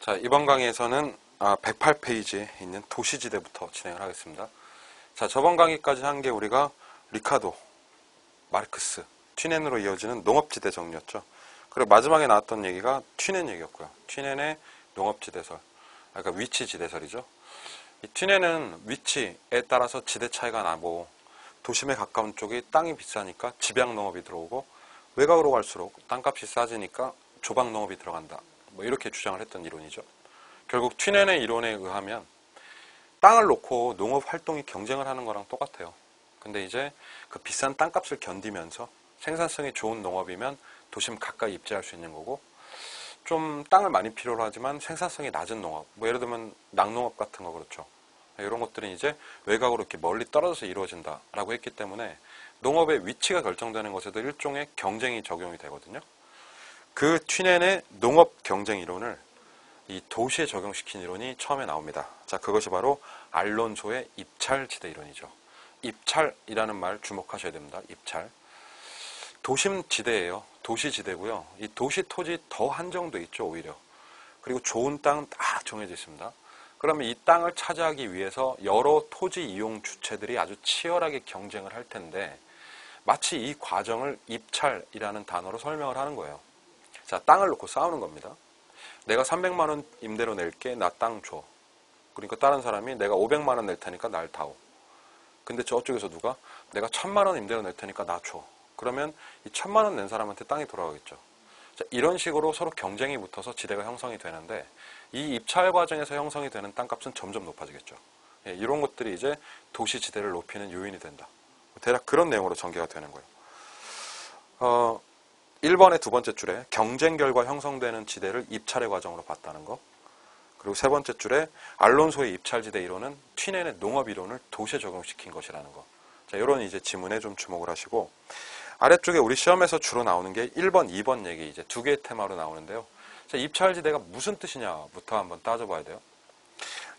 자, 이번 강의에서는 108페이지에 있는 도시지대부터 진행을 하겠습니다. 자, 저번 강의까지 한 게 우리가 리카도, 마르크스, 튀넨으로 이어지는 농업지대 정리였죠. 그리고 마지막에 나왔던 얘기가 튀넨 얘기였고요. 튀넨의 농업지대설, 그러니까 위치지대설이죠. 이 튀넨은 위치에 따라서 지대 차이가 나고 도심에 가까운 쪽이 땅이 비싸니까 집약농업이 들어오고 외곽으로 갈수록 땅값이 싸지니까 조박농업이 들어간다. 뭐 이렇게 주장을 했던 이론이죠. 결국 튀넨의 이론에 의하면 땅을 놓고 농업 활동이 경쟁을 하는 거랑 똑같아요. 근데 이제 그 비싼 땅값을 견디면서 생산성이 좋은 농업이면 도심 가까이 입지할 수 있는 거고, 좀 땅을 많이 필요로 하지만 생산성이 낮은 농업, 뭐 예를 들면 낙농업 같은 거 그렇죠. 이런 것들은 이제 외곽으로 이렇게 멀리 떨어져서 이루어진다라고 했기 때문에 농업의 위치가 결정되는 것에도 일종의 경쟁이 적용이 되거든요. 그 튀넨의 농업 경쟁 이론을 이 도시에 적용시킨 이론이 처음에 나옵니다. 자, 그것이 바로 알론소의 입찰지대 이론이죠. 입찰이라는 말 주목하셔야 됩니다. 입찰. 도심지대예요. 도시지대고요. 이 도시 토지 더 한정돼 있죠, 오히려. 그리고 좋은 땅은 딱 정해져 있습니다. 그러면 이 땅을 차지하기 위해서 여러 토지 이용 주체들이 아주 치열하게 경쟁을 할 텐데, 마치 이 과정을 입찰이라는 단어로 설명을 하는 거예요. 자, 땅을 놓고 싸우는 겁니다. 내가 300만 원 임대료 낼게, 나 땅 줘. 그러니까 다른 사람이 내가 500만 원 낼 테니까 날 타오. 근데 저쪽에서 누가 내가 1000만 원 임대료 낼 테니까 나 줘. 그러면 이 1000만 원 낸 사람한테 땅이 돌아가겠죠. 자, 이런 식으로 서로 경쟁이 붙어서 지대가 형성이 되는데, 이 입찰 과정에서 형성이 되는 땅값은 점점 높아지겠죠. 예, 이런 것들이 이제 도시지대를 높이는 요인이 된다. 대략 그런 내용으로 전개가 되는 거예요. 1번의 두 번째 줄에 경쟁 결과 형성되는 지대를 입찰의 과정으로 봤다는 거. 그리고 세 번째 줄에 알론소의 입찰지대 이론은 튀넨의 농업 이론을 도시에 적용시킨 것이라는 거. 자, 이런 이제 지문에 좀 주목을 하시고, 아래쪽에 우리 시험에서 주로 나오는 게 1번, 2번 얘기 이제 두 개의 테마로 나오는데요. 자, 입찰지대가 무슨 뜻이냐부터 한번 따져봐야 돼요.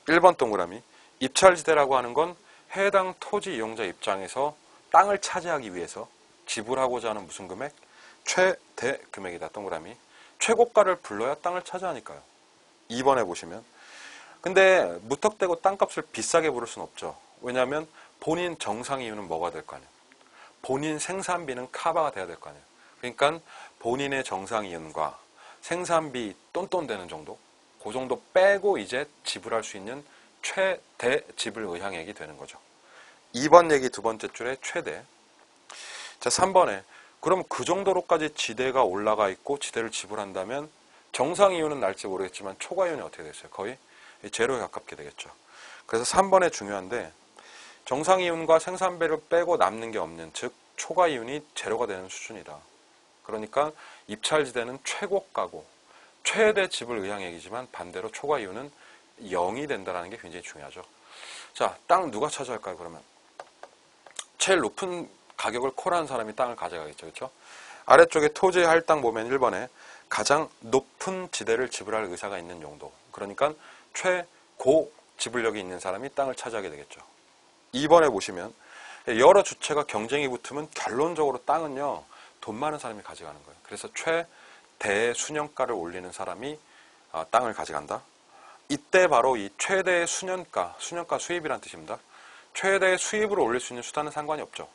1번 동그라미. 입찰지대라고 하는 건 해당 토지 이용자 입장에서 땅을 차지하기 위해서 지불하고자 하는 무슨 금액? 최대 금액이다. 동그라미. 최고가를 불러야 땅을 차지하니까요. 2번에 보시면. 근데 무턱대고 땅값을 비싸게 부를 수는 없죠. 왜냐하면 본인 정상 이유는 뭐가 될 거 아니에요. 본인 생산비는 카바가 돼야 될 거 아니에요. 그러니까 본인의 정상 이윤과 생산비 똔똔 되는 정도, 그 정도 빼고 이제 지불할 수 있는 최대 지불 의향액이 되는 거죠. 2번 얘기 두 번째 줄에 최대. 자, 3번에 그럼 그 정도로까지 지대가 올라가 있고 지대를 지불한다면 정상 이윤은 날지 모르겠지만 초과 이윤이 어떻게 됐어요? 거의 제로에 가깝게 되겠죠. 그래서 3번에 중요한데, 정상 이윤과 생산비를 빼고 남는 게 없는, 즉 초과 이윤이 제로가 되는 수준이다. 그러니까 입찰지대는 최고가고 최대 지불 의향액이지만 반대로 초과 이윤은 0이 된다는 게 굉장히 중요하죠. 자, 땅 누가 차지할까요? 그러면 제일 높은 가격을 콜하는 사람이 땅을 가져가겠죠. 그렇죠? 아래쪽에 토지 할당 보면 1번에 가장 높은 지대를 지불할 의사가 있는 용도. 그러니까 최고 지불력이 있는 사람이 땅을 차지하게 되겠죠. 2번에 보시면 여러 주체가 경쟁이 붙으면 결론적으로 땅은요, 돈 많은 사람이 가져가는 거예요. 그래서 최대 순영가를 올리는 사람이 땅을 가져간다. 이때 바로 이 최대 순영가 수입이란 뜻입니다. 최대 수입을 올릴 수 있는 수단은 상관이 없죠.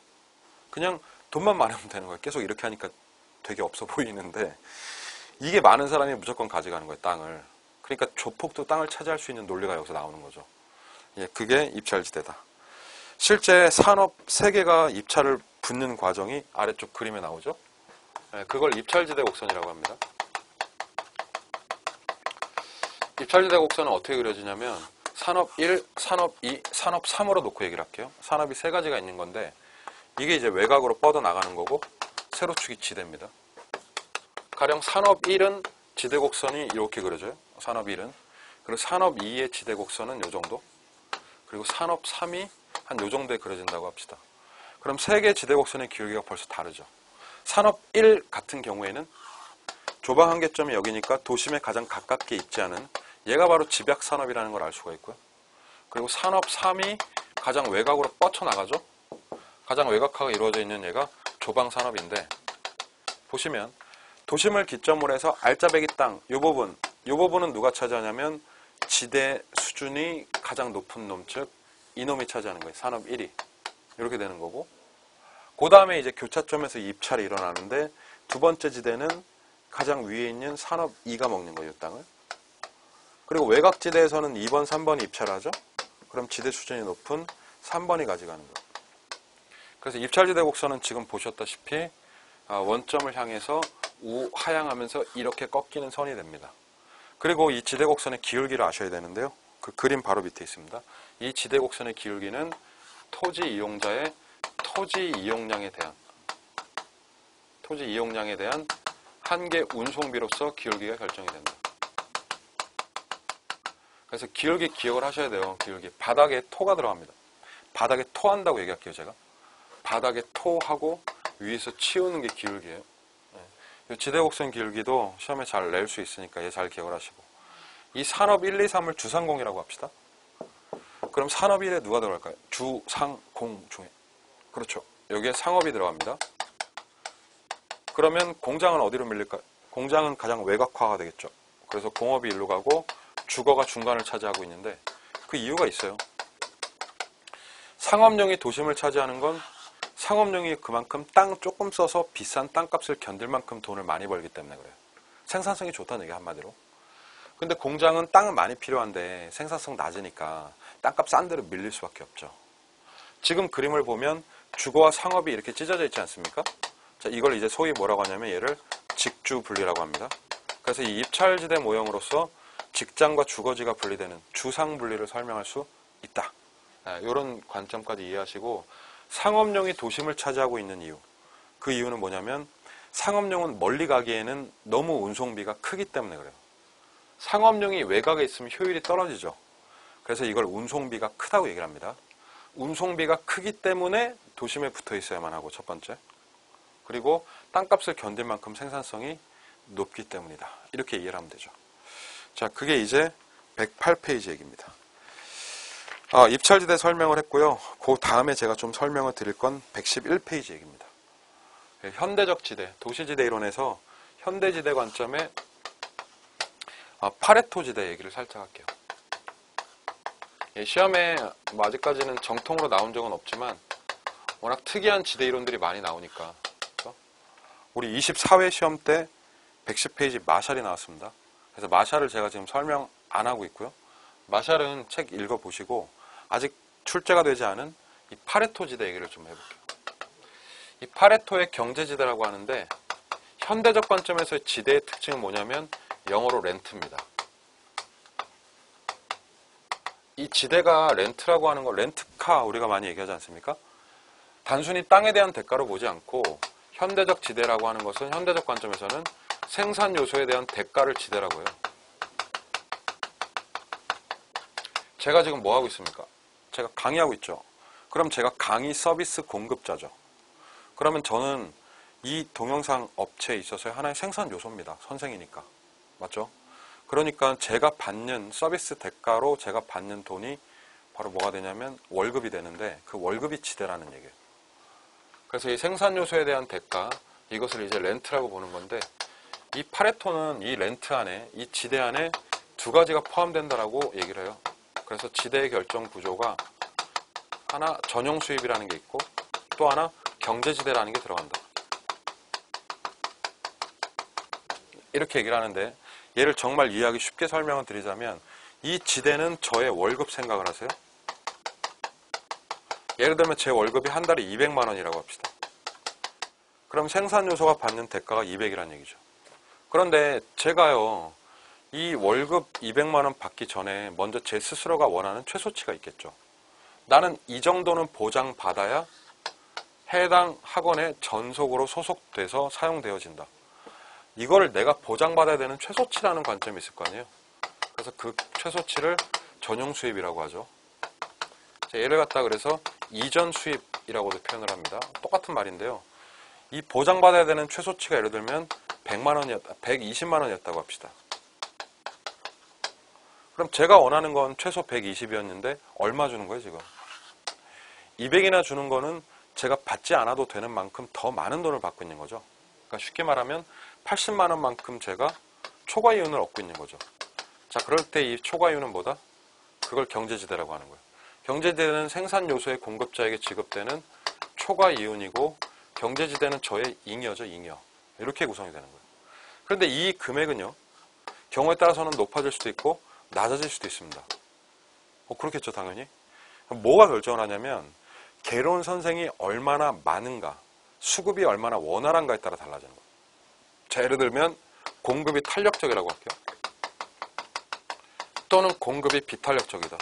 그냥 돈만 많으면 되는 거예요. 계속 이렇게 하니까 되게 없어 보이는데, 이게 많은 사람이 무조건 가져가는 거예요, 땅을. 그러니까 조폭도 땅을 차지할 수 있는 논리가 여기서 나오는 거죠. 예, 그게 입찰지대다. 실제 산업 세개가 입찰을 붙는 과정이 아래쪽 그림에 나오죠. 예, 그걸 입찰지대 곡선이라고 합니다. 입찰지대 곡선은 어떻게 그려지냐면 산업 1, 산업 2, 산업 3으로 놓고 얘기를 할게요. 산업이 세 가지가 있는 건데, 이게 이제 외곽으로 뻗어 나가는 거고, 세로축이 지대입니다. 가령 산업 1은 지대 곡선이 이렇게 그려져요. 산업 1은. 그리고 산업 2의 지대 곡선은 이 정도. 그리고 산업 3이 한 요 정도에 그려진다고 합시다. 그럼 세 개 지대 곡선의 기울기가 벌써 다르죠. 산업 1 같은 경우에는 조방 한계점이 여기니까 도심에 가장 가깝게 있지 않은, 얘가 바로 집약산업이라는 걸 알 수가 있고요. 그리고 산업 3이 가장 외곽으로 뻗쳐나가죠. 가장 외곽화가 이루어져 있는 얘가 조방산업인데, 보시면 도심을 기점으로 해서 알짜배기 땅, 이 부분, 이 부분은 누가 차지하냐면 지대 수준이 가장 높은 놈, 즉 이놈이 차지하는 거예요. 산업 1위. 이렇게 되는 거고, 그 다음에 이제 교차점에서 입찰이 일어나는데 두 번째 지대는 가장 위에 있는 산업 2가 먹는 거예요. 이 땅을. 그리고 외곽지대에서는 2번, 3번이 입찰하죠. 그럼 지대 수준이 높은 3번이 가져가는 거예요. 그래서 입찰지대 곡선은 지금 보셨다시피 원점을 향해서 우하향하면서 이렇게 꺾이는 선이 됩니다. 그리고 이 지대 곡선의 기울기를 아셔야 되는데요. 그 그림 바로 밑에 있습니다. 이 지대 곡선의 기울기는 토지 이용자의 토지 이용량에 대한 한계 운송비로서 기울기가 결정이 된다. 그래서 기울기 기억을 하셔야 돼요. 기울기. 바닥에 토가 들어갑니다. 바닥에 토한다고 얘기할게요, 제가. 바닥에 토하고 위에서 치우는 게 기울기예요. 이 지대곡선 기울기도 시험에 잘 낼 수 있으니까 얘 잘 기억을 하시고. 이 산업 1, 2, 3을 주상공이라고 합시다. 그럼 산업 1에 누가 들어갈까요? 주상공 중에. 그렇죠. 여기에 상업이 들어갑니다. 그러면 공장은 어디로 밀릴까요? 공장은 가장 외곽화가 되겠죠. 그래서 공업이 일로 가고 주거가 중간을 차지하고 있는데 그 이유가 있어요. 상업용이 도심을 차지하는 건 상업용이 그만큼 땅 조금 써서 비싼 땅값을 견딜 만큼 돈을 많이 벌기 때문에 그래요. 생산성이 좋다는 얘기 한마디로. 근데 공장은 땅은 많이 필요한데 생산성 낮으니까 땅값 싼 데로 밀릴 수밖에 없죠. 지금 그림을 보면 주거와 상업이 이렇게 찢어져 있지 않습니까? 자, 이걸 이제 소위 뭐라고 하냐면 얘를 직주분리라고 합니다. 그래서 이 입찰지대 모형으로서 직장과 주거지가 분리되는 주상분리를 설명할 수 있다. 이런 관점까지 이해하시고, 상업용이 도심을 차지하고 있는 이유. 그 이유는 뭐냐면 상업용은 멀리 가기에는 너무 운송비가 크기 때문에 그래요. 상업용이 외곽에 있으면 효율이 떨어지죠. 그래서 이걸 운송비가 크다고 얘기를 합니다. 운송비가 크기 때문에 도심에 붙어 있어야만 하고, 첫 번째. 그리고 땅값을 견딜 만큼 생산성이 높기 때문이다. 이렇게 이해를 하면 되죠. 자, 그게 이제 108페이지 얘기입니다. 입찰지대 설명을 했고요. 그 다음에 제가 좀 설명을 드릴 건 111페이지 얘기입니다. 현대적 지대, 도시지대 이론에서 현대지대 관점에 파레토 지대 얘기를 살짝 할게요. 시험에 아직까지는 정통으로 나온 적은 없지만 워낙 특이한 지대 이론들이 많이 나오니까. 그렇죠? 우리 24회 시험 때 110페이지 마샬이 나왔습니다. 그래서 마샬을 제가 지금 설명 안 하고 있고요. 마샬은 책 읽어보시고 아직 출제가 되지 않은 이 파레토 지대 얘기를 좀 해볼게요. 이 파레토의 경제지대라고 하는데 현대적 관점에서의 지대의 특징은 뭐냐면 영어로 렌트입니다. 이 지대가 렌트라고 하는 거, 렌트카 우리가 많이 얘기하지 않습니까? 단순히 땅에 대한 대가로 보지 않고 현대적 지대라고 하는 것은 현대적 관점에서는 생산 요소에 대한 대가를 지대라고 해요. 제가 지금 뭐 하고 있습니까? 제가 강의하고 있죠. 그럼 제가 강의 서비스 공급자죠. 그러면 저는 이 동영상 업체에 있어서의 하나의 생산 요소입니다. 선생이니까. 맞죠? 그러니까 제가 받는 서비스 대가로 제가 받는 돈이 바로 뭐가 되냐면 월급이 되는데 그 월급이 지대라는 얘기예요. 그래서 이 생산 요소에 대한 대가, 이것을 이제 렌트라고 보는 건데, 이 파레토는 이 렌트 안에, 이 지대 안에 두 가지가 포함된다라고 얘기를 해요. 그래서 지대의 결정 구조가 하나 전용 수입이라는 게 있고 또 하나 경제지대라는 게 들어간다. 이렇게 얘기를 하는데, 얘를 정말 이해하기 쉽게 설명을 드리자면 이 지대는 저의 월급 생각을 하세요. 예를 들면 제 월급이 한 달에 200만 원이라고 합시다. 그럼 생산 요소가 받는 대가가 200이라는 얘기죠. 그런데 제가요, 이 월급 200만 원 받기 전에 먼저 제 스스로가 원하는 최소치가 있겠죠. 나는 이 정도는 보장받아야 해당 학원에 전속으로 소속돼서 사용되어진다. 이거를 내가 보장받아야 되는 최소치라는 관점이 있을 거 아니에요. 그래서 그 최소치를 전용 수입이라고 하죠. 예를 갖다 그래서 이전 수입이라고도 표현을 합니다. 똑같은 말인데요. 이 보장받아야 되는 최소치가 예를 들면 100만 원이었다, 120만 원이었다고 합시다. 그럼 제가 원하는 건 최소 120이었는데 얼마 주는 거예요, 지금? 200이나 주는 거는 제가 받지 않아도 되는 만큼 더 많은 돈을 받고 있는 거죠. 그러니까 쉽게 말하면 80만 원만큼 제가 초과 이윤을 얻고 있는 거죠. 자, 그럴 때 이 초과 이유는 뭐다? 그걸 경제지대라고 하는 거예요. 경제지대는 생산 요소의 공급자에게 지급되는 초과 이윤이고 경제지대는 저의 잉여죠, 잉여. 이렇게 구성이 되는 거예요. 그런데 이 금액은요, 경우에 따라서는 높아질 수도 있고 낮아질 수도 있습니다. 그렇겠죠, 당연히. 뭐가 결정을 하냐면 개론 선생이 얼마나 많은가, 수급이 얼마나 원활한가에 따라 달라지는 거예요. 자, 예를 들면 공급이 탄력적이라고 할게요. 또는 공급이 비탄력적이다.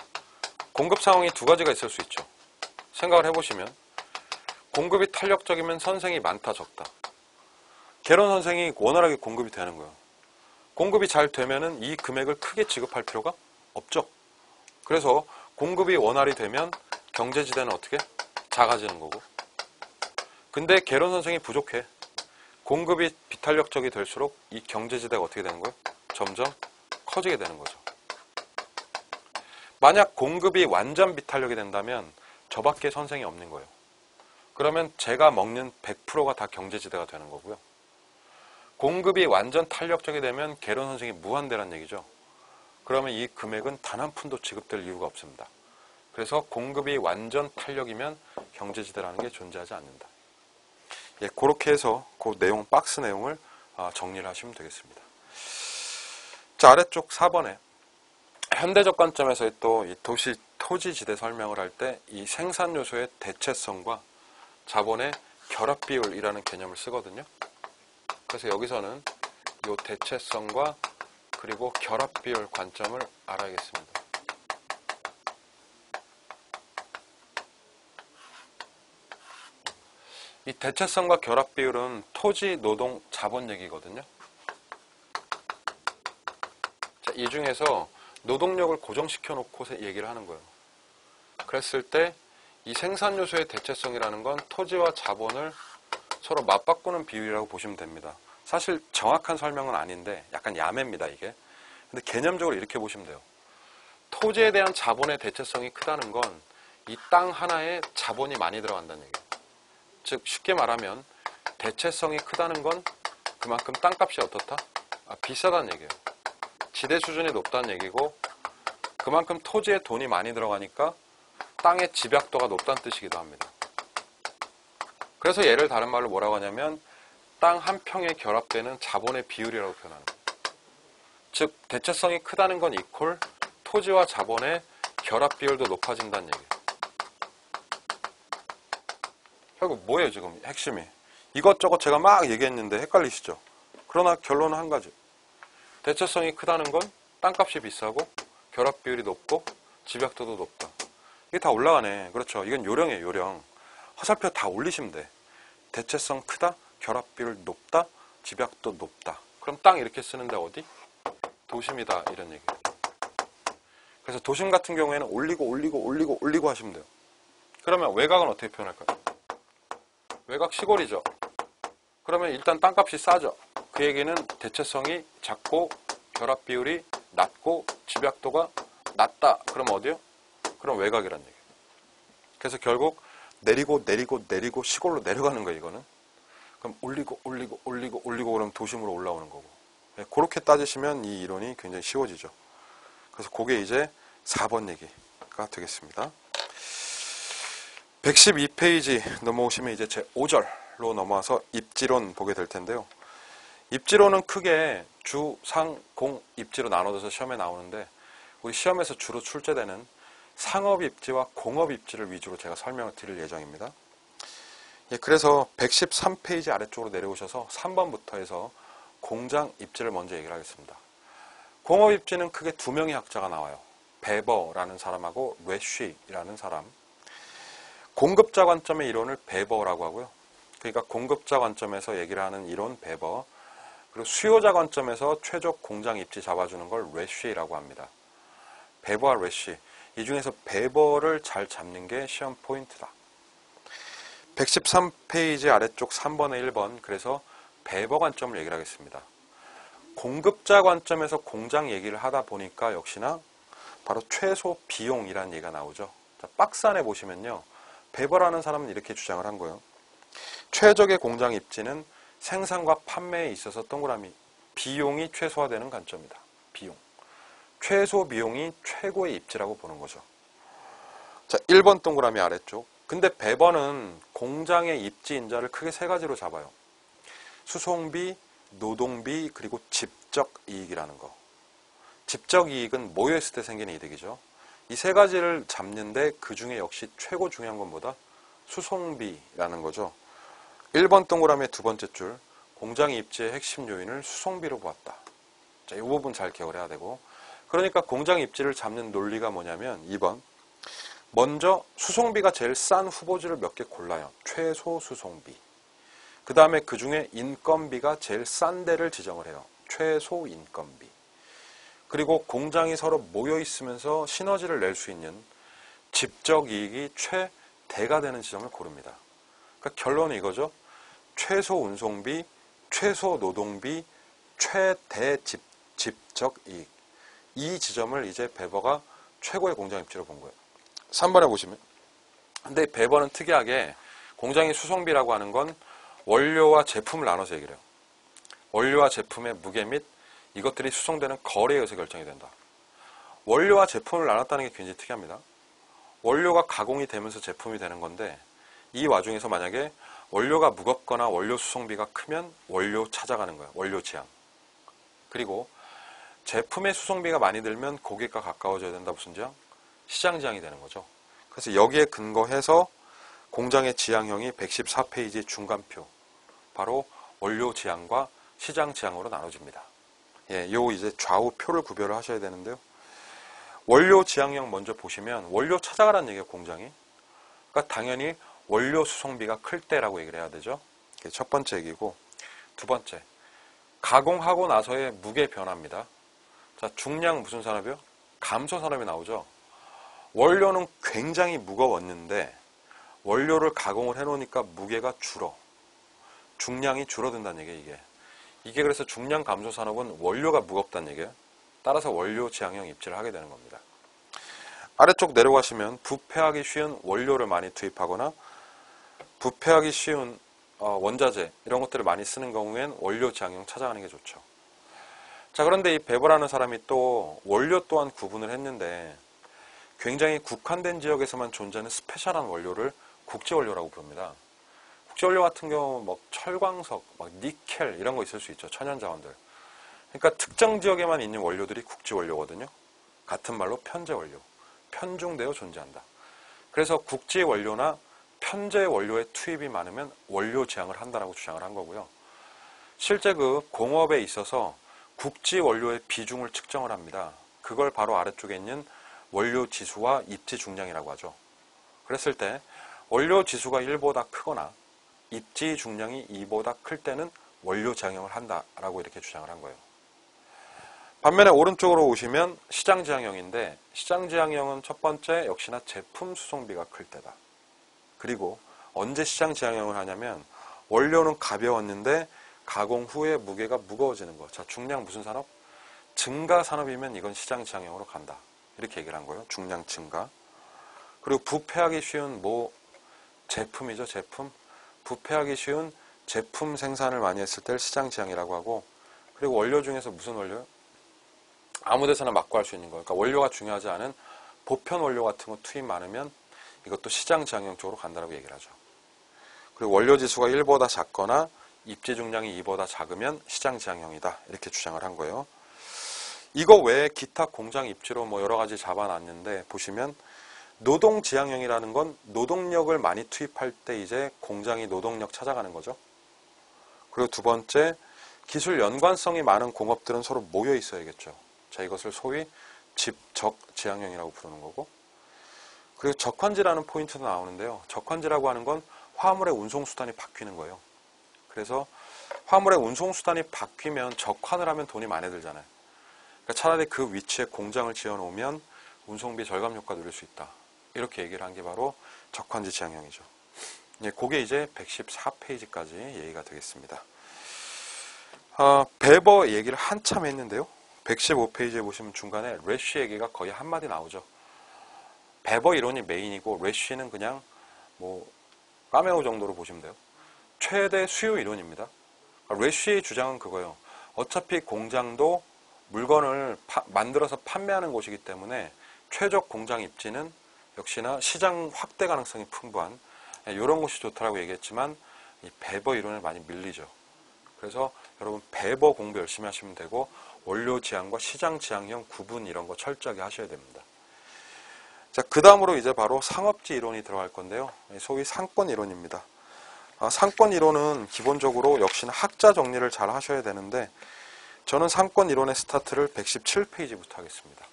공급 상황이 두 가지가 있을 수 있죠. 생각을 해보시면 공급이 탄력적이면 선생이 많다, 적다. 개론 선생이 원활하게 공급이 되는 거예요. 공급이 잘 되면은 이 금액을 크게 지급할 필요가 없죠. 그래서 공급이 원활히 되면 경제지대는 어떻게? 작아지는 거고. 근데 개론 선생이 부족해. 공급이 비탄력적이 될수록 이 경제지대가 어떻게 되는 거예요? 점점 커지게 되는 거죠. 만약 공급이 완전 비탄력이 된다면 저밖에 선생이 없는 거예요. 그러면 제가 먹는 100%가 다 경제지대가 되는 거고요. 공급이 완전 탄력적이 되면 개론 선생이 무한대란 얘기죠. 그러면 이 금액은 단 한 푼도 지급될 이유가 없습니다. 그래서 공급이 완전 탄력이면 경제지대라는 게 존재하지 않는다. 예, 그렇게 해서 그 내용, 박스 내용을 정리를 하시면 되겠습니다. 자, 아래쪽 4번에 현대적 관점에서 또 이 도시 토지지대 설명을 할 때 이 생산 요소의 대체성과 자본의 결합 비율이라는 개념을 쓰거든요. 그래서 여기서는 이 대체성과 그리고 결합 비율 관점을 알아야겠습니다. 이 대체성과 결합 비율은 토지, 노동, 자본 얘기거든요. 자, 이 중에서 노동력을 고정시켜 놓고 얘기를 하는 거예요. 그랬을 때 이 생산 요소의 대체성이라는 건 토지와 자본을 서로 맞바꾸는 비율이라고 보시면 됩니다. 사실 정확한 설명은 아닌데 약간 야매입니다, 이게. 근데 개념적으로 이렇게 보시면 돼요. 토지에 대한 자본의 대체성이 크다는 건 이 땅 하나에 자본이 많이 들어간다는 얘기예요. 즉 쉽게 말하면 대체성이 크다는 건 그만큼 땅값이 어떻다? 비싸다는 얘기예요. 지대 수준이 높다는 얘기고 그만큼 토지에 돈이 많이 들어가니까 땅의 집약도가 높다는 뜻이기도 합니다. 그래서 얘를 다른 말로 뭐라고 하냐면 땅 한 평에 결합되는 자본의 비율이라고 표현하는 거예요. 즉 대체성이 크다는 건 이퀄 토지와 자본의 결합 비율도 높아진다는 얘기예요. 결국 뭐예요 지금 핵심이? 이것저것 제가 막 얘기했는데 헷갈리시죠? 그러나 결론은 한 가지. 대체성이 크다는 건 땅값이 비싸고 결합 비율이 높고 집약도도 높다. 이게 다 올라가네. 그렇죠. 이건 요령이에요, 요령. 화살표 다 올리시면 돼. 대체성 크다, 결합 비율 높다, 집약도 높다. 그럼 땅 이렇게 쓰는데 어디? 도심이다, 이런 얘기예요. 그래서 도심 같은 경우에는 올리고 하시면 돼요. 그러면 외곽은 어떻게 표현할까요? 외곽 시골이죠. 그러면 일단 땅값이 싸죠. 그 얘기는 대체성이 작고 결합 비율이 낮고 집약도가 낮다. 그럼 어디요? 그럼 외곽이란 얘기예요. 그래서 결국 내리고 시골로 내려가는 거예요, 이거는. 그럼 올리고 그러면 도심으로 올라오는 거고. 네, 그렇게 따지시면 이 이론이 굉장히 쉬워지죠. 그래서 그게 이제 4번 얘기가 되겠습니다. 112페이지 넘어오시면 이제 제 5절로 넘어와서 입지론 보게 될 텐데요. 입지론은 크게 주, 상, 공, 입지로 나눠져서 시험에 나오는데 우리 시험에서 주로 출제되는 상업 입지와 공업 입지를 위주로 제가 설명을 드릴 예정입니다. 예, 그래서 113페이지 아래쪽으로 내려오셔서 3번부터 해서 공장 입지를 먼저 얘기를 하겠습니다. 공업 입지는 크게 두 명의 학자가 나와요. 베버라는 사람하고 뢰쉬라는 사람. 공급자 관점의 이론을 베버라고 하고요. 그러니까 공급자 관점에서 얘기를 하는 이론 베버. 그리고 수요자 관점에서 최적 공장 입지 잡아주는 걸 뢰쉬라고 합니다. 베버와 뢰쉬. 이 중에서 베버를 잘 잡는 게 시험 포인트다. 113페이지 아래쪽 3번에 1번. 그래서 베버 관점을 얘기를 하겠습니다. 공급자 관점에서 공장 얘기를 하다 보니까 역시나 바로 최소 비용이라는 얘기가 나오죠. 자, 박스 안에 보시면요. 베버라는 사람은 이렇게 주장을 한 거예요. 최적의 공장 입지는 생산과 판매에 있어서 동그라미 비용이 최소화되는 관점이다. 비용. 최소 비용이 최고의 입지라고 보는 거죠. 자, 1번 동그라미 아래쪽. 근데 배번은 공장의 입지 인자를 크게 세 가지로 잡아요. 수송비, 노동비, 그리고 집적 이익이라는 거. 집적 이익은 모여있을 때 생기는 이득이죠. 이 세 가지를 잡는데 그 중에 역시 최고 중요한 건 뭐다? 수송비라는 거죠. 1번 동그라미의 두 번째 줄, 공장의 입지의 핵심 요인을 수송비로 보았다. 자, 이 부분 잘 기억을 해야 되고, 그러니까 공장 입지를 잡는 논리가 뭐냐면 2번, 먼저 수송비가 제일 싼 후보지를 몇 개 골라요. 최소 수송비. 그 다음에 그 중에 인건비가 제일 싼 데를 지정을 해요. 최소 인건비. 그리고 공장이 서로 모여 있으면서 시너지를 낼 수 있는 집적 이익이 최대가 되는 지점을 고릅니다. 그러니까 결론은 이거죠. 최소 운송비, 최소 노동비, 최대 집적 이익. 이 지점을 이제 배버가 최고의 공장 입지로 본 거예요. 3번에 보시면. 근데 배버는 특이하게 공장의 수송비라고 하는 건 원료와 제품을 나눠서 얘기를 해요. 원료와 제품의 무게 및 이것들이 수송되는 거래에 의해서 결정이 된다. 원료와 제품을 나눴다는 게 굉장히 특이합니다. 원료가 가공이 되면서 제품이 되는 건데 이 와중에서 만약에 원료가 무겁거나 원료 수송비가 크면 원료 찾아가는 거예요. 원료 지향. 그리고 제품의 수송비가 많이 들면 고객과 가까워져야 된다. 무슨 지향? 시장 지향이 되는 거죠. 그래서 여기에 근거해서 공장의 지향형이 114페이지 중간표, 바로 원료 지향과 시장 지향으로 나눠집니다. 예, 요 이제 좌우 표를 구별을 하셔야 되는데요. 원료 지향형 먼저 보시면 원료 찾아가라는 얘기예요, 공장이. 그러니까 당연히 원료 수송비가 클 때라고 얘기를 해야 되죠. 이게 첫 번째 얘기고, 두 번째, 가공하고 나서의 무게 변화입니다. 자, 중량 무슨 산업이요? 감소 산업이 나오죠. 원료는 굉장히 무거웠는데 원료를 가공을 해놓으니까 무게가 줄어. 중량이 줄어든다는 얘기예요, 이게. 이게 그래서 중량 감소 산업은 원료가 무겁다는 얘기예요. 따라서 원료 지향형 입지를 하게 되는 겁니다. 아래쪽 내려가시면 부패하기 쉬운 원료를 많이 투입하거나 부패하기 쉬운 원자재 이런 것들을 많이 쓰는 경우엔 원료 지향형 찾아가는 게 좋죠. 자, 그런데 이 배버라는 사람이 또 원료 또한 구분을 했는데 굉장히 국한된 지역에서만 존재하는 스페셜한 원료를 국제원료라고 부릅니다. 국제원료 같은 경우 뭐 철광석, 막 니켈 이런 거 있을 수 있죠. 천연자원들. 그러니까 특정 지역에만 있는 원료들이 국제원료거든요. 같은 말로 편제원료. 편중되어 존재한다. 그래서 국제원료나 편제원료의 투입이 많으면 원료 제한을 한다라고 주장을 한 거고요. 실제 그 공업에 있어서 국제원료의 비중을 측정을 합니다. 그걸 바로 아래쪽에 있는 원료 지수와 입지 중량이라고 하죠. 그랬을 때 원료 지수가 1보다 크거나 입지 중량이 2보다 클 때는 원료 지향형을 한다라고 이렇게 주장을 한 거예요. 반면에 오른쪽으로 오시면 시장 지향형인데 시장 지향형은 첫 번째 역시나 제품 수송비가 클 때다. 그리고 언제 시장 지향형을 하냐면 원료는 가벼웠는데 가공 후에 무게가 무거워지는 거. 자, 중량 무슨 산업? 증가 산업이면 이건 시장 지향형으로 간다. 이렇게 얘기를 한 거예요. 중량 증가. 그리고 부패하기 쉬운 제품이죠. 제품. 부패하기 쉬운 제품 생산을 많이 했을 때를 시장 지향이라고 하고, 그리고 원료 중에서 무슨 원료요? 아무 데서나 맞고 할 수 있는 거. 그러니까 원료가 중요하지 않은 보편 원료 같은 거 투입 많으면 이것도 시장 지향형 쪽으로 간다라고 얘기를 하죠. 그리고 원료 지수가 1보다 작거나 입지 중량이 2보다 작으면 시장 지향형이다. 이렇게 주장을 한 거예요. 이거 외에 기타 공장 입지로 뭐 여러 가지 잡아놨는데 보시면 노동 지향형이라는 건 노동력을 많이 투입할 때 이제 공장이 노동력 찾아가는 거죠. 그리고 두 번째, 기술 연관성이 많은 공업들은 서로 모여 있어야겠죠. 자, 이것을 소위 집적 지향형이라고 부르는 거고, 그리고 적환지라는 포인트도 나오는데요. 적환지라고 하는 건 화물의 운송수단이 바뀌는 거예요. 그래서 화물의 운송수단이 바뀌면 적환을 하면 돈이 많이 들잖아요. 그러니까 차라리 그 위치에 공장을 지어놓으면 운송비 절감 효과 누릴 수 있다. 이렇게 얘기를 한 게 바로 적환지 지향형이죠. 그게 이제 114페이지까지 얘기가 되겠습니다. 배버 얘기를 한참 했는데요. 115페이지에 보시면 중간에 래쉬 얘기가 거의 한마디 나오죠. 배버 이론이 메인이고 래쉬는 그냥 뭐 까메오 정도로 보시면 돼요. 최대 수요 이론입니다. 래쉬의 주장은 그거예요. 어차피 공장도 물건을 만들어서 판매하는 곳이기 때문에 최적 공장 입지는 역시나 시장 확대 가능성이 풍부한 이런 곳이 좋다라고 얘기했지만 이 배버 이론에 많이 밀리죠. 그래서 여러분 배버 공부 열심히 하시면 되고 원료 지향과 시장 지향형 구분 이런 거 철저하게 하셔야 됩니다. 자, 그 다음으로 이제 바로 상업지 이론이 들어갈 건데요. 소위 상권 이론입니다. 상권 이론은 기본적으로 역시나 학자 정리를 잘 하셔야 되는데 저는 상권 이론의 스타트를 117페이지부터 하겠습니다.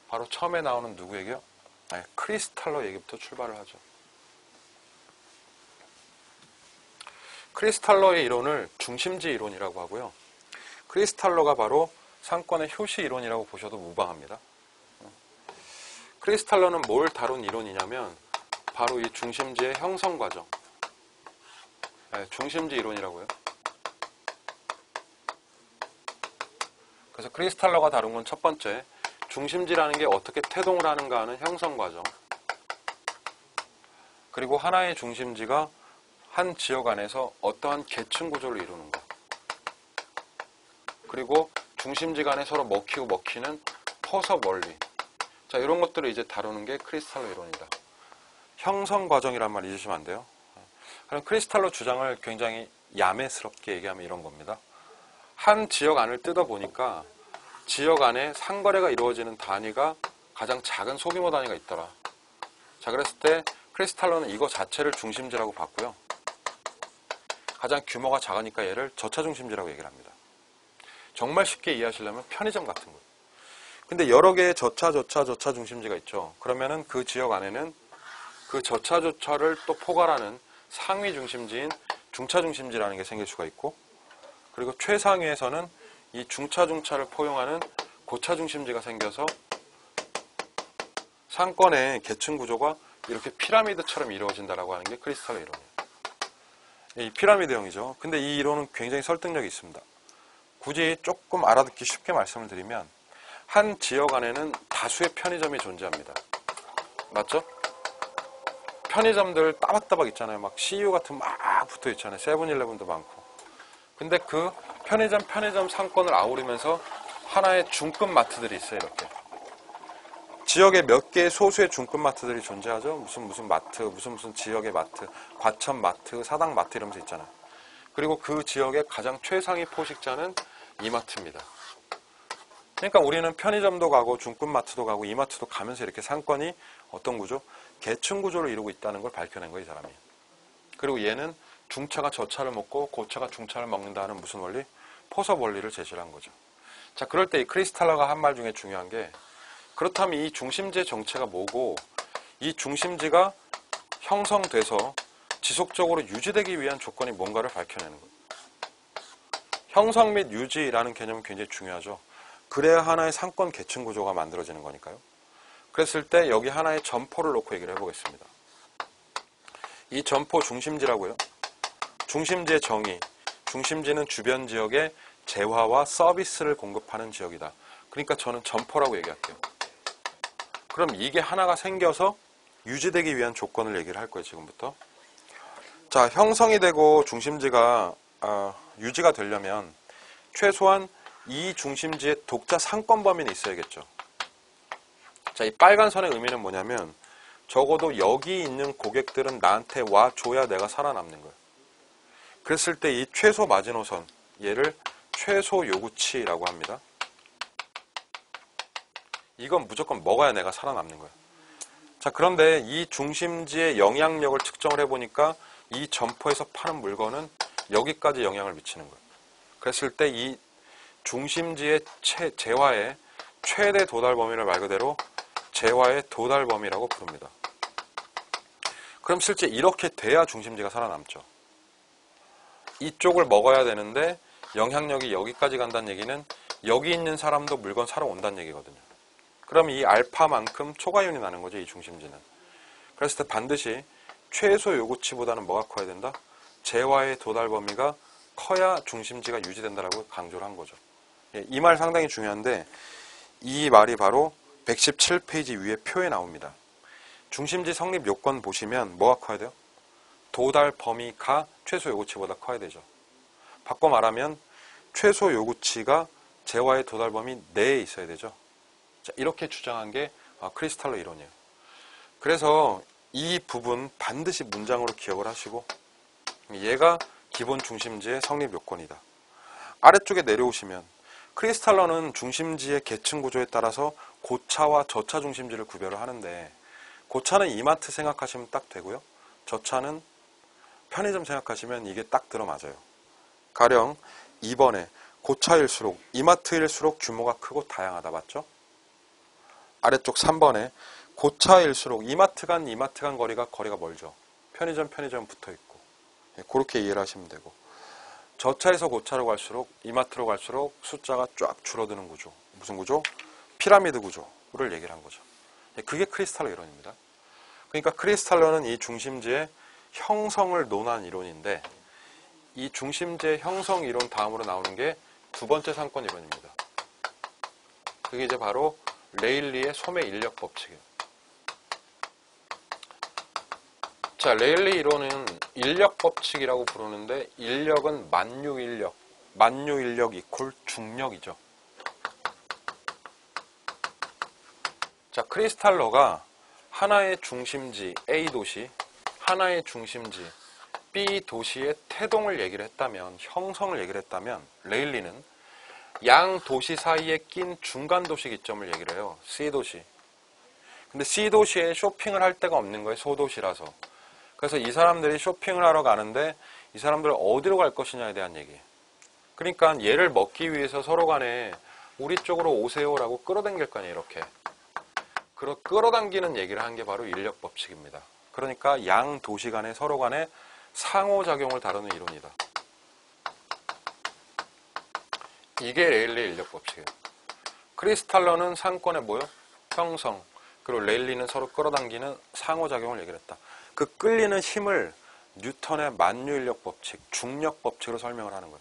바로 처음에 나오는 누구 얘기요? 크리스탈러 얘기부터 출발을 하죠. 크리스탈러의 이론을 중심지 이론이라고 하고요. 크리스탈러가 바로 상권의 효시 이론이라고 보셔도 무방합니다. 크리스탈러는 뭘 다룬 이론이냐면 바로 이 중심지의 형성 과정. 중심지 이론이라고요. 그래서 크리스탈러가 다룬 건 첫 번째, 중심지라는 게 어떻게 태동을 하는가 하는 형성 과정. 그리고 하나의 중심지가 한 지역 안에서 어떠한 계층 구조를 이루는 것. 그리고 중심지 간에 서로 먹히고 먹히는 포섭 원리. 자, 이런 것들을 이제 다루는 게 크리스탈러 이론이다. 형성 과정이란 말 잊으시면 안 돼요. 그럼 크리스탈러 주장을 굉장히 야매스럽게 얘기하면 이런 겁니다. 한 지역 안을 뜯어보니까 지역 안에 상거래가 이루어지는 단위가 가장 작은 소규모 단위가 있더라. 자, 그랬을 때 크리스탈러는 이거 자체를 중심지라고 봤고요. 가장 규모가 작으니까 얘를 저차중심지라고 얘기를 합니다. 정말 쉽게 이해하시려면 편의점 같은 거예요. 근데 여러 개의 저차 중심지가 있죠. 그러면은 그 지역 안에는 그 저차를 또 포괄하는 상위 중심지인 중차 중심지라는 게 생길 수가 있고, 그리고 최상위에서는 이 중차를 포용하는 고차 중심지가 생겨서 상권의 계층 구조가 이렇게 피라미드처럼 이루어진다라고 하는 게 크리스탈러 이론이에요. 이 피라미드형이죠. 근데 이 이론은 굉장히 설득력이 있습니다. 굳이 조금 알아듣기 쉽게 말씀을 드리면 한 지역 안에는 다수의 편의점이 존재합니다. 맞죠? 편의점들 따박따박 있잖아요. 막 CU 같은 막 붙어 있잖아요. 세븐일레븐도 많고. 근데 그 편의점 상권을 아우르면서 하나의 중급 마트들이 있어요. 이렇게. 지역에 몇 개의 소수의 중급 마트들이 존재하죠. 무슨 마트, 무슨 지역의 마트, 과천 마트, 사당 마트 이러면서 있잖아요. 그리고 그 지역의 가장 최상위 포식자는 이마트입니다. 그러니까 우리는 편의점도 가고 중급 마트도 가고 이마트도 가면서 이렇게 상권이 어떤 구조? 계층 구조를 이루고 있다는 걸 밝혀낸 거예요, 이 사람이. 그리고 얘는 중차가 저차를 먹고 고차가 중차를 먹는다는 무슨 원리? 포섭 원리를 제시를 한 거죠. 자, 그럴 때 이 크리스탈러가 한 말 중에 중요한 게, 그렇다면 이 중심지의 정체가 뭐고 이 중심지가 형성돼서 지속적으로 유지되기 위한 조건이 뭔가를 밝혀내는 거예요. 형성 및 유지라는 개념은 굉장히 중요하죠. 그래야 하나의 상권 계층 구조가 만들어지는 거니까요. 그랬을 때 여기 하나의 점포를 놓고 얘기를 해보겠습니다. 이 점포 중심지라고요. 중심지의 정의. 중심지는 주변 지역에 재화와 서비스를 공급하는 지역이다. 그러니까 저는 점포라고 얘기할게요. 그럼 이게 하나가 생겨서 유지되기 위한 조건을 얘기를 할 거예요, 지금부터. 자, 형성이 되고 중심지가 유지가 되려면 최소한 이 중심지의 독자 상권 범위는 있어야겠죠. 자, 이 빨간 선의 의미는 뭐냐면 적어도 여기 있는 고객들은 나한테 와줘야 내가 살아남는 거예요. 그랬을 때 이 최소 마지노선, 얘를 최소 요구치라고 합니다. 이건 무조건 먹어야 내가 살아남는 거예요. 자, 그런데 이 중심지의 영향력을 측정을 해보니까 이 점포에서 파는 물건은 여기까지 영향을 미치는 거예요. 그랬을 때 이 중심지의 재화의 최대 도달 범위를 말 그대로 재화의 도달 범위라고 부릅니다. 그럼 실제 이렇게 돼야 중심지가 살아남죠. 이쪽을 먹어야 되는데 영향력이 여기까지 간다는 얘기는 여기 있는 사람도 물건 사러 온다는 얘기거든요. 그럼 이 알파만큼 초과이온이 나는 거죠, 이 중심지는. 그랬을 때 반드시 최소 요구치보다는 뭐가 커야 된다? 재화의 도달 범위가 커야 중심지가 유지된다라고 강조를 한 거죠. 이 말 상당히 중요한데 이 말이 바로 117페이지 위에 표에 나옵니다. 중심지 성립 요건 보시면 뭐가 커야 돼요? 도달 범위가 최소 요구치보다 커야 되죠. 바꿔 말하면 최소 요구치가 재화의 도달범위 내에 있어야 되죠. 자, 이렇게 주장한 게 크리스탈로 이론이에요. 그래서 이 부분 반드시 문장으로 기억을 하시고 얘가 기본 중심지의 성립 요건이다. 아래쪽에 내려오시면 크리스탈러는 중심지의 계층 구조에 따라서 고차와 저차 중심지를 구별을 하는데 고차는 이마트 생각하시면 딱 되고요. 저차는 편의점 생각하시면 이게 딱 들어맞아요. 가령 2번에 고차일수록 이마트일수록 규모가 크고 다양하다. 맞죠? 아래쪽 3번에 고차일수록 이마트 간 거리가 멀죠. 편의점 붙어있고. 그렇게 이해를 하시면 되고, 저차에서 고차로 갈수록 이마트로 갈수록 숫자가 쫙 줄어드는 구조. 무슨 구조? 피라미드 구조를 얘기를 한 거죠. 그게 크리스탈러 이론입니다. 그러니까 크리스탈러는 이 중심지의 형성을 논한 이론인데, 이 중심지의 형성 이론 다음으로 나오는 게 두 번째 상권 이론입니다. 그게 이제 바로 레일리의 소매 인력 법칙이에요. 자, 레일리 이론은 인력 법칙이라고 부르는데, 인력은 만유 인력 이퀄 중력이죠. 자, 크리스탈러가 하나의 중심지 A 도시, 하나의 중심지 B 도시의 태동을 얘기를 했다면, 형성을 얘기를 했다면, 레일리는 양 도시 사이에 낀 중간 도시 기점을 얘기를 해요. C 도시. 근데 C 도시에 쇼핑을 할 데가 없는 거예요. 소도시라서. 그래서 이 사람들이 쇼핑을 하러 가는데 이 사람들 어디로 갈 것이냐에 대한 얘기. 그러니까 얘를 먹기 위해서 서로 간에 우리 쪽으로 오세요라고 끌어당길 거 아니에요. 이렇게. 끌어당기는 얘기를 한 게 바로 인력 법칙입니다. 그러니까 양 도시 간에 서로 간에 상호작용을 다루는 이론이다. 이게 레일리의 인력 법칙이에요. 크리스탈러는 상권의 뭐요? 형성. 그리고 레일리는 서로 끌어당기는 상호작용을 얘기를 했다. 그 끌리는 힘을 뉴턴의 만유인력 법칙, 중력 법칙으로 설명을 하는 거예요.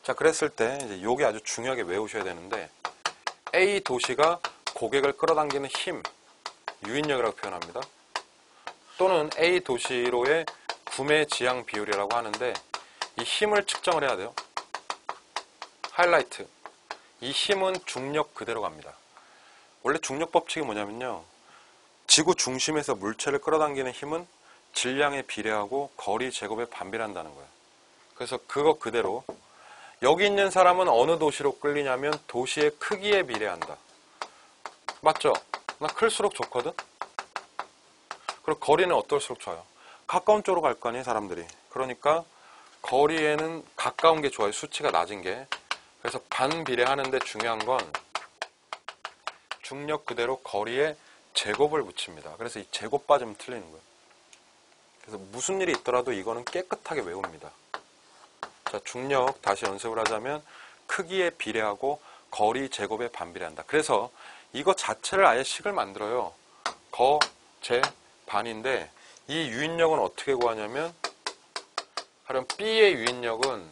자, 그랬을 때 이제 요게 아주 중요하게 외우셔야 되는데, A 도시가 고객을 끌어당기는 힘, 유인력이라고 표현합니다. 또는 A 도시로의 구매 지향 비율이라고 하는데, 이 힘을 측정을 해야 돼요. 하이라이트. 이 힘은 중력 그대로 갑니다. 원래 중력 법칙이 뭐냐면요, 지구 중심에서 물체를 끌어당기는 힘은 질량에 비례하고 거리 제곱에 반비례한다는 거예요. 그래서 그거 그대로 여기 있는 사람은 어느 도시로 끌리냐면 도시의 크기에 비례한다. 맞죠? 나 클수록 좋거든? 그리고 거리는 어떨수록 좋아요? 가까운 쪽으로 갈 거 아니에요, 사람들이. 그러니까 거리에는 가까운 게 좋아요, 수치가 낮은 게. 그래서 반비례하는데 중요한 건 중력 그대로 거리에 제곱을 붙입니다. 그래서 이 제곱 빠지면 틀리는 거예요. 그래서 무슨 일이 있더라도 이거는 깨끗하게 외웁니다. 자, 중력 다시 연습을 하자면 크기에 비례하고 거리 제곱에 반비례한다. 그래서 이거 자체를 아예 식을 만들어요. 거, 제, 반인데 이 유인력은 어떻게 구하냐면, 가령 B의 유인력은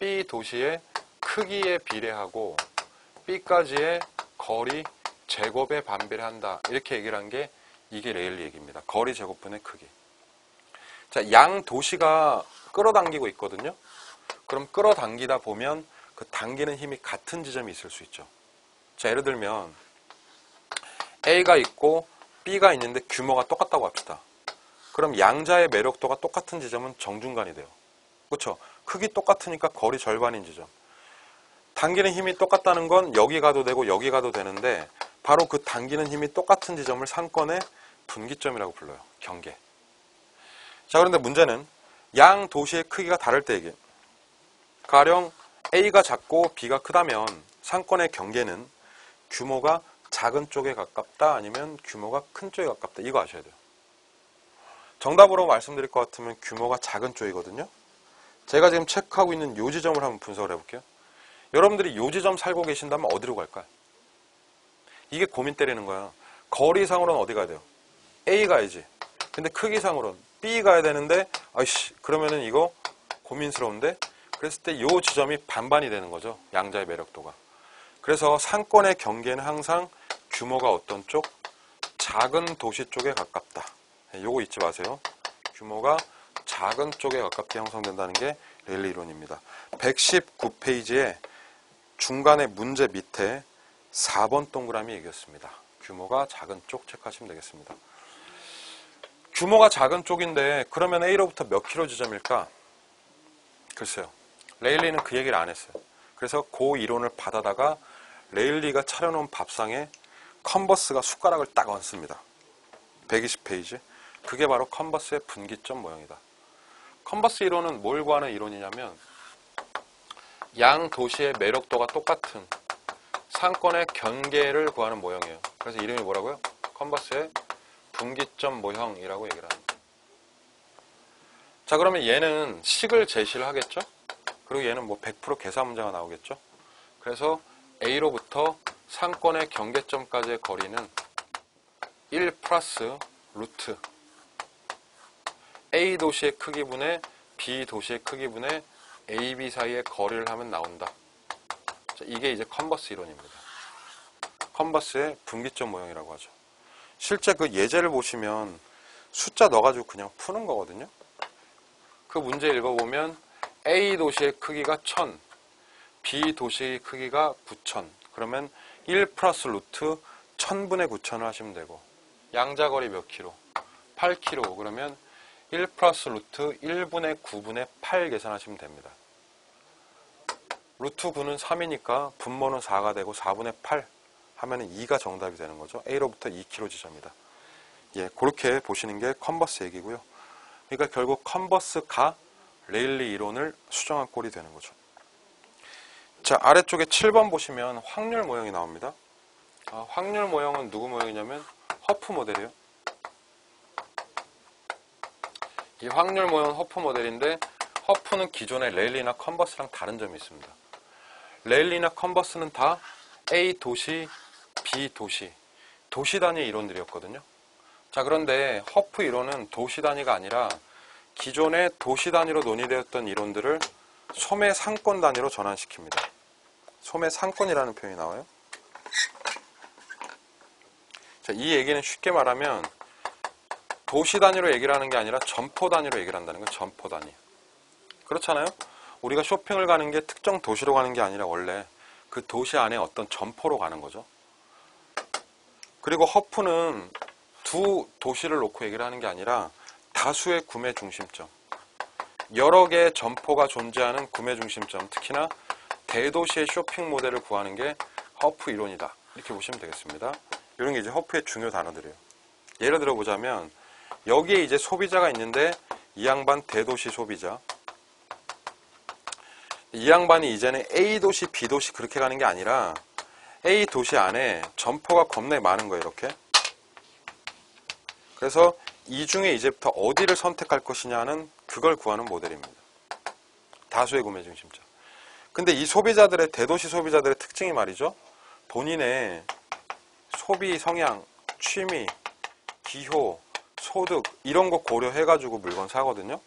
B 도시의 크기에 비례하고 B까지의 거리 제곱에 반비례한다. 이렇게 얘기를 한 게 이게 레일리 얘기입니다. 거리 제곱분의 크기. 자, 양 도시가 끌어당기고 있거든요. 그럼 끌어당기다 보면 그 당기는 힘이 같은 지점이 있을 수 있죠. 자, 예를 들면 A가 있고 B가 있는데 규모가 똑같다고 합시다. 그럼 양자의 매력도가 똑같은 지점은 정중간이 돼요. 그렇죠? 크기 똑같으니까 거리 절반인 지점. 당기는 힘이 똑같다는 건 여기 가도 되고 여기 가도 되는데, 바로 그 당기는 힘이 똑같은 지점을 상권의 분기점이라고 불러요. 경계. 자, 그런데 문제는 양 도시의 크기가 다를 때 얘기해요. 가령 A가 작고 B가 크다면 상권의 경계는 규모가 작은 쪽에 가깝다, 아니면 규모가 큰 쪽에 가깝다. 이거 아셔야 돼요. 정답으로 말씀드릴 것 같으면 규모가 작은 쪽이거든요. 제가 지금 체크하고 있는 요 지점을 한번 분석을 해볼게요. 여러분들이 요 지점 살고 계신다면 어디로 갈까요? 이게 고민 때리는 거야. 거리상으로는 어디 가야 돼요? A 가야지. 근데 크기상으로는 B 가야 되는데, 아이씨, 그러면은 이거 고민스러운데? 그랬을 때 요 지점이 반반이 되는 거죠. 양자의 매력도가. 그래서 상권의 경계는 항상 규모가 어떤 쪽? 작은 도시 쪽에 가깝다. 요거 잊지 마세요. 규모가 작은 쪽에 가깝게 형성된다는 게 레일리 이론입니다. 119페이지에 중간에 문제 밑에 4번 동그라미 얘기였습니다. 규모가 작은 쪽 체크하시면 되겠습니다. 규모가 작은 쪽인데 그러면 A로부터 몇 킬로 지점일까? 글쎄요. 레일리는 그 얘기를 안 했어요. 그래서 그 이론을 받아다가 레일리가 차려놓은 밥상에 컨버스가 숟가락을 딱 얹습니다. 120페이지. 그게 바로 컨버스의 분기점 모형이다. 컨버스 이론은 뭘 구하는 이론이냐면 양 도시의 매력도가 똑같은 상권의 경계를 구하는 모형이에요. 그래서 이름이 뭐라고요? 컨버스의 분기점 모형이라고 얘기를 합니다. 자, 그러면 얘는 식을 제시를 하겠죠? 그리고 얘는 뭐 100% 계산 문제가 나오겠죠? 그래서 A로부터 상권의 경계점까지의 거리는 1 플러스 루트 A 도시의 크기분의 B 도시의 크기분의 A, B 사이의 거리를 하면 나온다. 자, 이게 이제 컨버스 이론입니다. 컨버스의 분기점 모형이라고 하죠. 실제 그 예제를 보시면 숫자 넣어가지고 그냥 푸는 거거든요. 그 문제 읽어보면 A 도시의 크기가 1000, B 도시의 크기가 9000. 그러면 1 플러스 루트 1000분의 9000을 하시면 되고 양자거리 몇 킬로? 8킬로. 그러면 1 플러스 루트 1분의 9분의 8 계산하시면 됩니다. 루트 9는 3이니까 분모는 4가 되고 4분의 8 하면 2가 정답이 되는 거죠. A로부터 2km 지점이다. 예, 그렇게 보시는 게 컨버스 얘기고요. 그러니까 결국 컨버스가 레일리 이론을 수정한 꼴이 되는 거죠. 자, 아래쪽에 7번 보시면 확률 모형이 나옵니다. 확률 모형은 누구 모형이냐면 허프 모델이에요. 이 확률 모형은 허프 모델인데 허프는 기존의 레일리나 컨버스랑 다른 점이 있습니다. 레일리나 컨버스는 다 A 도시, B 도시, 도시 단위 이론들이었거든요. 자, 그런데 허프 이론은 도시 단위가 아니라 기존의 도시 단위로 논의되었던 이론들을 소매 상권 단위로 전환시킵니다. 소매 상권이라는 표현이 나와요. 자, 이 얘기는 쉽게 말하면 도시 단위로 얘기를 하는 게 아니라 점포 단위로 얘기를 한다는 거예요. 점포 단위. 그렇잖아요. 우리가 쇼핑을 가는 게 특정 도시로 가는 게 아니라 원래 그 도시 안에 어떤 점포로 가는 거죠. 그리고 허프는 두 도시를 놓고 얘기를 하는 게 아니라 다수의 구매 중심점, 여러 개의 점포가 존재하는 구매 중심점, 특히나 대도시의 쇼핑 모델을 구하는 게 허프 이론이다. 이렇게 보시면 되겠습니다. 이런 게 이제 허프의 중요 단어들이에요. 예를 들어 보자면 여기에 이제 소비자가 있는데 이 양반 대도시 소비자, 이 양반이 이제는 A 도시, B 도시 그렇게 가는 게 아니라 A 도시 안에 점포가 겁나게 많은 거예요. 이렇게. 그래서 이 중에 이제부터 어디를 선택할 것이냐는 그걸 구하는 모델입니다. 다수의 구매 중심점. 근데 이 소비자들의, 대도시 소비자들의 특징이 말이죠. 본인의 소비 성향, 취미, 기호, 소득 이런 거 고려해가지고 물건 사거든요.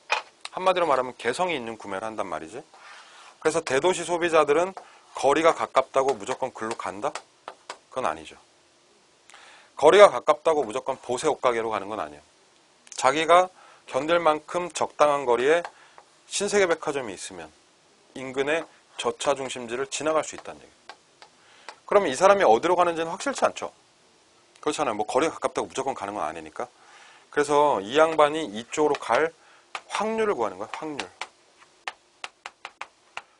한마디로 말하면 개성이 있는 구매를 한단 말이지. 그래서 대도시 소비자들은 거리가 가깝다고 무조건 글로 간다? 그건 아니죠. 거리가 가깝다고 무조건 보세 옷가게로 가는 건 아니에요. 자기가 견딜 만큼 적당한 거리에 신세계 백화점이 있으면 인근의 저차 중심지를 지나갈 수 있다는 얘기예요. 그러면 이 사람이 어디로 가는지는 확실치 않죠. 그렇잖아요. 뭐 거리가 가깝다고 무조건 가는 건 아니니까. 그래서 이 양반이 이쪽으로 갈 확률을 구하는 거예요. 확률.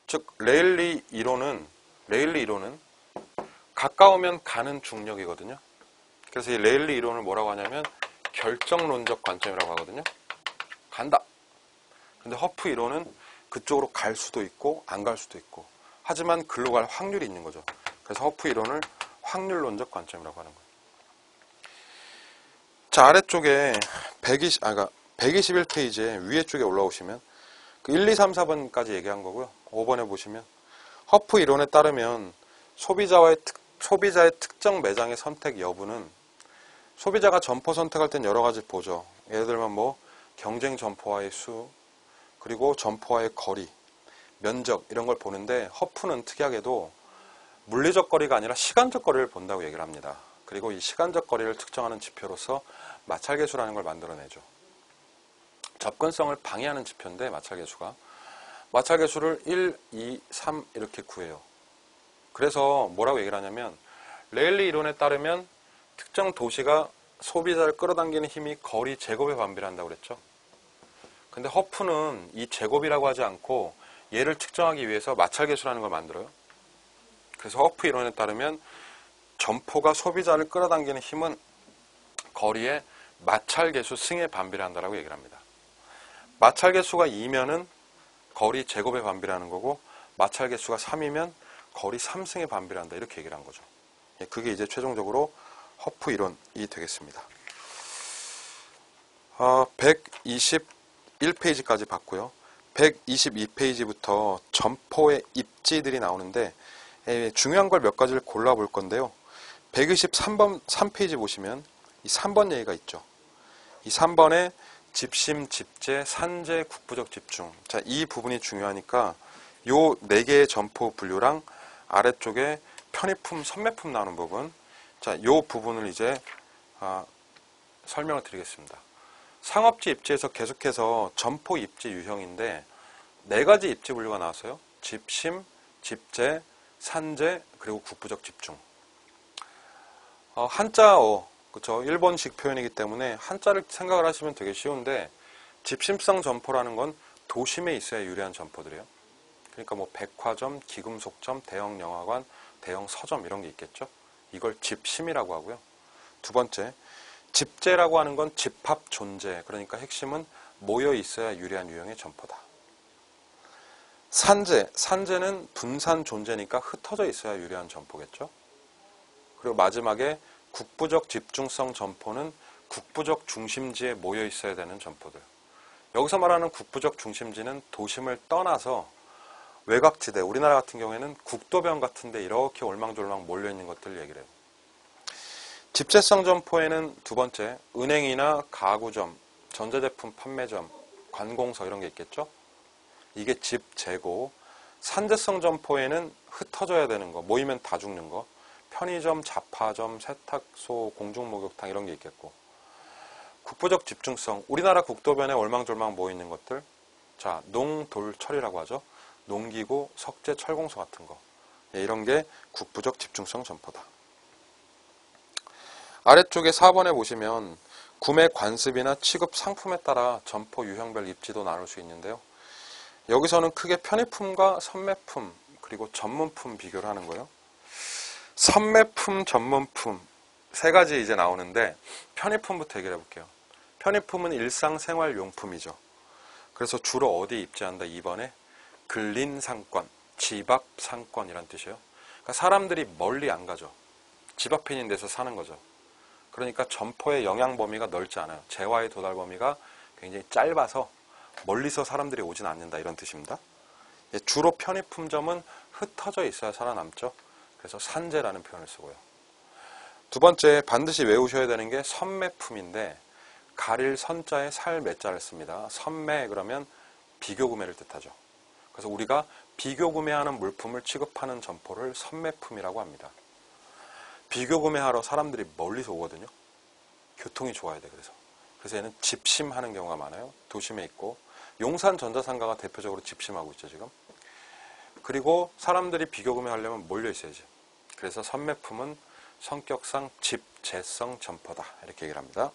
즉 레일리 이론은 가까우면 가는 중력이거든요. 그래서 이 레일리 이론을 뭐라고 하냐면 결정론적 관점이라고 하거든요. 간다. 근데 허프 이론은 그쪽으로 갈 수도 있고 안 갈 수도 있고 하지만 글로 갈 확률이 있는 거죠. 그래서 허프 이론을 확률론적 관점이라고 하는 거예요. 자, 아래쪽에 121페이지에 위에 쪽에 올라오시면 그 1, 2, 3, 4번까지 얘기한 거고요. 5번에 보시면 허프 이론에 따르면 소비자의 특정 매장의 선택 여부는 소비자가 점포 선택할 땐 여러 가지 보죠. 예를 들면 뭐 경쟁 점포와의 수, 그리고 점포와의 거리, 면적 이런 걸 보는데 허프는 특이하게도 물리적 거리가 아니라 시간적 거리를 본다고 얘기를 합니다. 그리고 이 시간적 거리를 측정하는 지표로서 마찰계수라는 걸 만들어내죠. 접근성을 방해하는 지표인데 마찰계수가. 마찰계수를 1, 2, 3 이렇게 구해요. 그래서 뭐라고 얘기를 하냐면 레일리 이론에 따르면 특정 도시가 소비자를 끌어당기는 힘이 거리 제곱에 반비례한다고 그랬죠. 근데 허프는 이 제곱이라고 하지 않고 얘를 측정하기 위해서 마찰계수라는 걸 만들어요. 그래서 허프 이론에 따르면 점포가 소비자를 끌어당기는 힘은 거리의 마찰계수 승에 반비례한다라고 얘기를 합니다. 마찰계수가 2면은 거리 제곱에 반비례하는 거고 마찰계수가 3이면 거리 3승에 반비례한다 이렇게 얘기를 한 거죠. 그게 이제 최종적으로 허프 이론이 되겠습니다. 121페이지까지 봤고요. 122페이지부터 점포의 입지들이 나오는데 중요한 걸 몇 가지를 골라볼 건데요. 123페이지 보시면 이 3번 얘기가 있죠. 이 3번에 집심, 집재, 산재, 국부적 집중. 자, 이 부분이 중요하니까 요 4개의 점포 분류랑 아래쪽에 편의품, 선매품 나오는 부분. 자, 요 부분을 이제 설명을 드리겠습니다. 상업지 입지에서 계속해서 점포 입지 유형인데 4가지 입지 분류가 나왔어요. 집심, 집재, 산재, 그리고 국부적 집중. 한자어, 그렇죠? 일본식 표현이기 때문에 한자를 생각을 하시면 되게 쉬운데 집심성 점포라는 건 도심에 있어야 유리한 점포들이에요. 그러니까 뭐 백화점, 기금속점, 대형 영화관, 대형 서점 이런 게 있겠죠. 이걸 집심이라고 하고요. 두 번째, 집재라고 하는 건 집합 존재, 그러니까 핵심은 모여 있어야 유리한 유형의 점포다. 산재, 산재는 분산 존재니까 흩어져 있어야 유리한 점포겠죠. 그리고 마지막에 국부적 집중성 점포는 국부적 중심지에 모여 있어야 되는 점포들. 여기서 말하는 국부적 중심지는 도심을 떠나서 외곽지대, 우리나라 같은 경우에는 국도변 같은데 이렇게 올망졸망 몰려있는 것들을 얘기를 해요. 집재성 점포에는 두 번째, 은행이나 가구점, 전자제품 판매점, 관공서 이런 게 있겠죠. 이게 집재고, 산재성 점포에는 흩어져야 되는 거, 모이면 다 죽는 거, 편의점, 잡화점, 세탁소, 공중목욕탕 이런 게 있겠고, 국부적 집중성, 우리나라 국도변에 올망졸망 모여있는 것들, 자, 농돌철이라고 하죠. 농기구, 석재, 철공소 같은 거, 이런 게 국부적 집중성 점포다. 아래쪽에 4번에 보시면 구매 관습이나 취급 상품에 따라 점포 유형별 입지도 나눌 수 있는데요. 여기서는 크게 편의품과 선매품 그리고 전문품 비교를 하는 거예요. 선매품, 전문품 세 가지 이제 나오는데 편의품부터 얘기를 해볼게요. 편의품은 일상생활용품이죠. 그래서 주로 어디 입지한다? 2번에 근린상권, 집앞상권이란 뜻이에요. 그러니까 사람들이 멀리 안 가죠. 집 앞에 있는 데서 사는 거죠. 그러니까 점포의 영향 범위가 넓지 않아요. 재화의 도달 범위가 굉장히 짧아서 멀리서 사람들이 오진 않는다 이런 뜻입니다. 주로 편의품점은 흩어져 있어야 살아남죠. 그래서 산재라는 표현을 쓰고요. 두 번째 반드시 외우셔야 되는 게 선매품인데 가릴 선자에 살 매자를 씁니다. 선매 그러면 비교 구매를 뜻하죠. 그래서 우리가 비교 구매하는 물품을 취급하는 점포를 선매품이라고 합니다. 비교 구매하러 사람들이 멀리서 오거든요. 교통이 좋아야 돼. 그래서 얘는 집심하는 경우가 많아요. 도심에 있고 용산 전자상가가 대표적으로 집심하고 있죠 지금. 그리고 사람들이 비교 구매하려면 몰려 있어야지. 그래서 선매품은 성격상 집재성 점포다 이렇게 얘기를 합니다.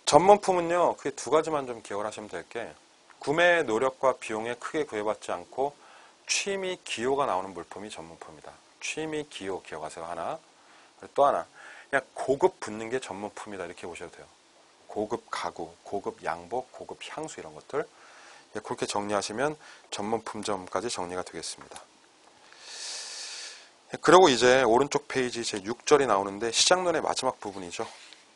전문품은요 크게 두 가지만 좀 기억을 하시면 될 게 구매 노력과 비용에 크게 구애받지 않고 취미 기호가 나오는 물품이 전문품이다. 취미 기호 기억하세요. 하나. 또 하나. 그냥 고급 붙는 게 전문품이다. 이렇게 보셔도 돼요. 고급 가구, 고급 양복, 고급 향수 이런 것들. 그렇게 정리하시면 전문품점까지 정리가 되겠습니다. 그리고 이제 오른쪽 페이지 제 6절이 나오는데 시작론의 마지막 부분이죠.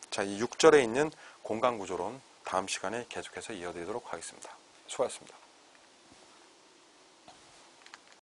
자, 이 6절에 있는 공간구조론 다음 시간에 계속해서 이어드리도록 하겠습니다. 수고하셨습니다.